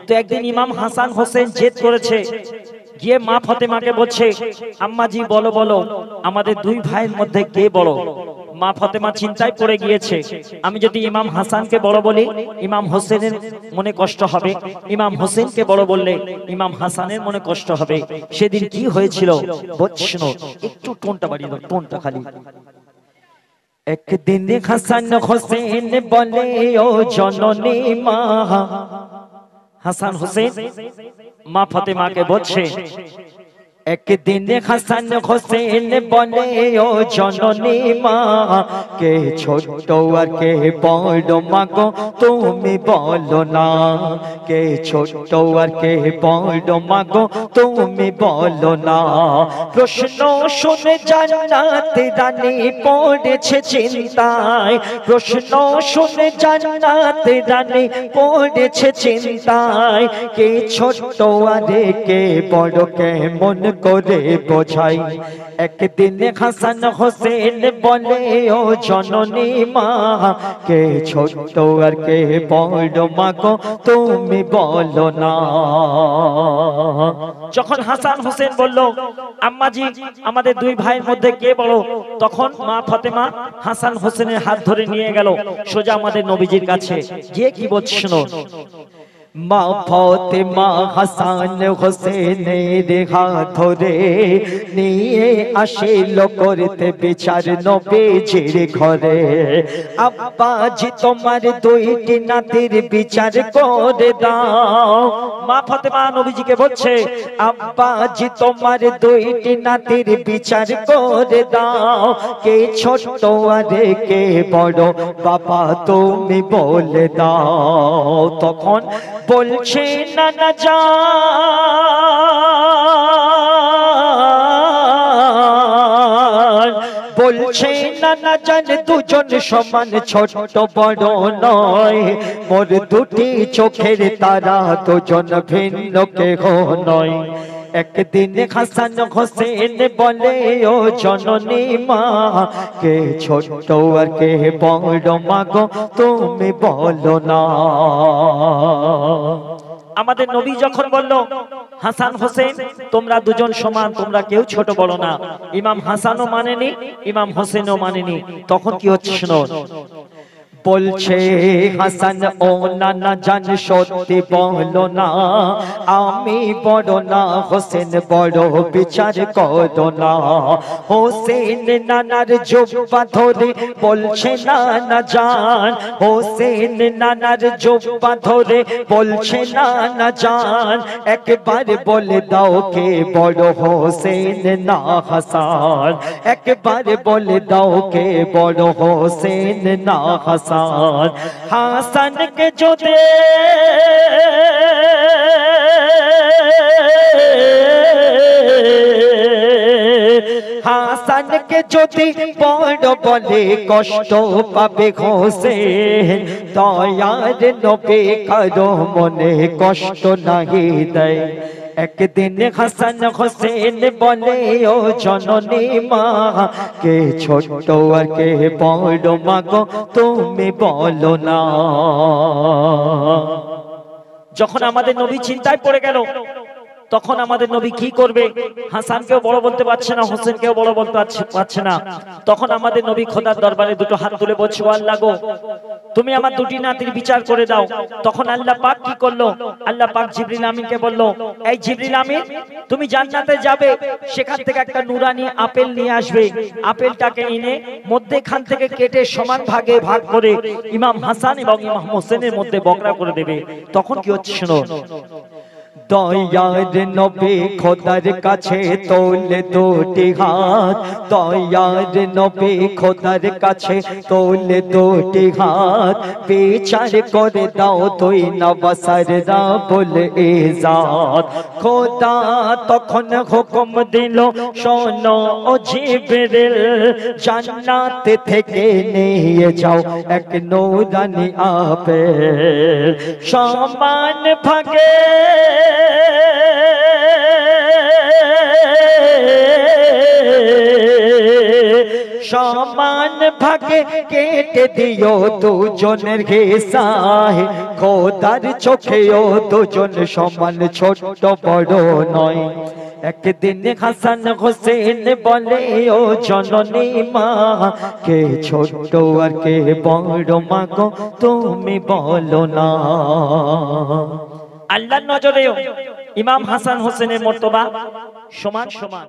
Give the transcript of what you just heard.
তো একদিন ইমাম হাসান হোসেন জেদ করেছে, গিয়ে মা ফাতেমাকে বলছে, আম্মাজি বলো বলো আমাদের দুই ভাইয়ের মধ্যে কে বড়? মা ফাতেমা চিন্তায় পড়ে গিয়েছে, আমি যদি ইমাম হাসানকে বড় বলি ইমাম হোসেনের মনে কষ্ট হবে, ইমাম হোসেনকে বড় বললে ইমাম হাসানের মনে কষ্ট হবে। সেদিন কি হয়েছিল বৎসনো, একটু টোনটা বাড়িয়ে দাও, টোনটা খালি। একদিন হাসান হোসেন বলে, ও জননী মা। হাসান হোসেন মা ফাতেমাকে বলছে, একদিন হাসান হোসেন বলে, ও জননী মা, কে ছোট আর কে বড় মাগো তুমি বলো না, কে ছোট আর কে বড় মাগো তুমি বলো না। প্রশ্ন শুনে জান্নাত রানী পড়েছে চিন্তায়, প্রশ্ন শুনে জান্নাত রানী পড়েছে চিন্তায়, কে ছোট আর কে বড় কেমন করে বোঝাই। একদিন হাসান হোসেন বলে, ও জননী মা, কে ছোট আর কে বড় মাগো তুমি বলো না। যখন হাসান হোসেন বলল, আম্মাজি আমাদের দুই ভাইয়ের মধ্যে কে বড়, তখন মা ফাতেমা হাসান হোসেনের হাত ধরে নিয়ে গেল সোজা আমাদের নবীজির কাছে। গিয়ে কি বলছে শোনো, মা ফাতেমা হাসান হোসেনের হাত ধরে নিয়ে আসিল করতে বিচার নবীজির ঘরে। আব্বাজি তোমার দুইটি নাতির বিচার করে দাও। মা ফাতেমা নবীজিকে বলছে, আব্বাজি তোমার দুইটি নাতির বিচার করে দাও, কে ছোট আর কে বড় বাবা তুমি বলে দাও। তখন বলছে নানা জান, বলছে নানা জান দুজন সমান ছোট বড় নয়, মোর দুটি চোখের তারা দুজন ভিন্ন কেহ নয়। একদিন হাসান হোসেন বলে, ও জননী মা, কে ছোট আর কে বড় মাগো তুমি বলো না। আমাদের নবী যখন বলল, হাসান হোসেন তোমরা দুজন সমান, তোমরা কেউ ছোট বড় না, ইমাম হাসানও মানেনি ইমাম হোসেনও মানেনি, তখন কি হচ্ছে শোনো। বলছে হাসান, ও নানা জান সত্যি বলো না, আমি বড় না হোসেন বড় বিচার করো না। হোসেন নানার জুব্বা ধরে বলছে নানা জান, হোসেন নানার জুব্বা ধরে বলছে নানা জান, একবার বলে দাও কে বড় হোসেন না হাসান, একবার বলে দাও কে বড় হোসেন না হাসান। হাসান কে যদি হাসান কে যদি বড় বলে কষ্ট পাবে হোসেন, দয়ার নবী কারো মনে কষ্ট নাহি দেয়। একদিন হাসান হোসেন বলে, ও জননী মা, কে ছোট আর কে বড় মাগো তুমি বলো না। যখন আমাদের নবী চিন্তায় পড়ে গেল, তখন আমাদের নবী কি করবে? হাসানকেও বড় বলতে পারছে না, হোসেনকেও বড় বলতে পারছে না। তখন আমাদের নবী খোদার দরবারে দুটো হাত তুলে বলছে, আল্লাহ গো তুমি আমার দুটি নাতির বিচার করে দাও। তখন আল্লাহ পাক কি করলো? আল্লাহ পাক জিবরিল আমিনকে বলল, এই জিবরিল আমিন তুমি জান্নাতে যাবে, সেখান থেকে একটা নুরানি আপেল নিয়ে আসবে, আপেলটাকে এনে মধ্যখান থেকে কেটে সমান ভাগে ভাগ করে ইমাম হাসান এবং ইমাম হোসেনের মধ্যে বকরা করে দেবে। তখন কি হচ্ছে শোনো, দয়ার নবী খোদার কাছে তোলে দুটি হাত, দয়ার নবী খোদার কাছে তোলে দুটি হাত, বিচার করে দাও তুই নবসররা বলে ইজাত। খোদা তখন হুকুম দিল, শোনো ও জিবরিল, জান্নাত থেকে নিয়ে যাও এক নূরানি আপেল, সমান ভাগে সমান থাকে কেটে দিও দুজনের ঘেঁষায় খোদার চোখেও দুজন সমান ছোট বড় নয় একদিন হাসান হোসেন বলে ও জননী মা কে ছোট আর কে বড় মা গো তুমি বলো না আল্লাহর নজরেও ইমাম হাসান হোসেনের মর্তবা সমান সমান